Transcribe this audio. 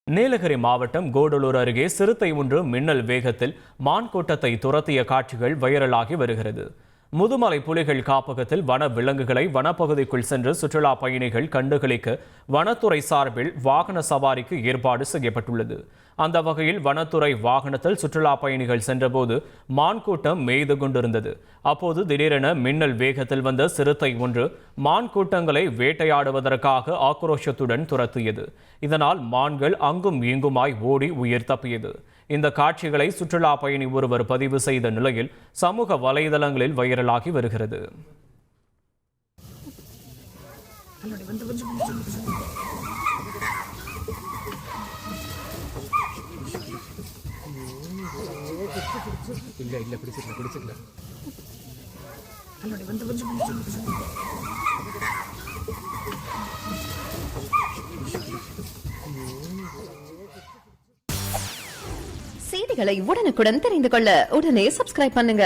நீலகிரி மாவட்டம் கோடலூர் அருகே சிறுத்தை ஒன்று மின்னல் வேகத்தில் மான் கூட்டத்தை துரத்திய காட்சிகள் வைரலாகி வருகிறது. முதுமலை புலிகள் காப்பகத்தில் வன விலங்குகளை வனப்பகுதிக்குள் சென்று சுற்றுலா பயணிகள் கண்டுகளிக்க வனத்துறை சார்பில் வாகன சவாரிக்கு ஏற்பாடு செய்யப்பட்டுள்ளது. அந்த வகையில் வனத்துறை வாகனத்தில் சுற்றுலா பயணிகள் சென்றபோது மான் கூட்டம் மேய்து கொண்டிருந்தது. அப்போது திடீரென மின்னல் வேகத்தில் வந்த சிறுத்தை ஒன்று மான் கூட்டங்களை வேட்டையாடுவதற்காக ஆக்ரோஷத்துடன் துரத்தியது. இதனால் மான்கள் அங்கும் இங்குமாய் ஓடி உயிர் தப்பியது. இந்த காட்சிகளை சுற்றுலா பயணி ஒருவர் பதிவு செய்த நிலையில் சமூக வலைதளங்களில் வைரலாகி வருகிறது. செய்திகளை உடனுக்குடன் தெரிந்து கொள்ள உடனே சப்ஸ்கிரைப் பண்ணுங்க.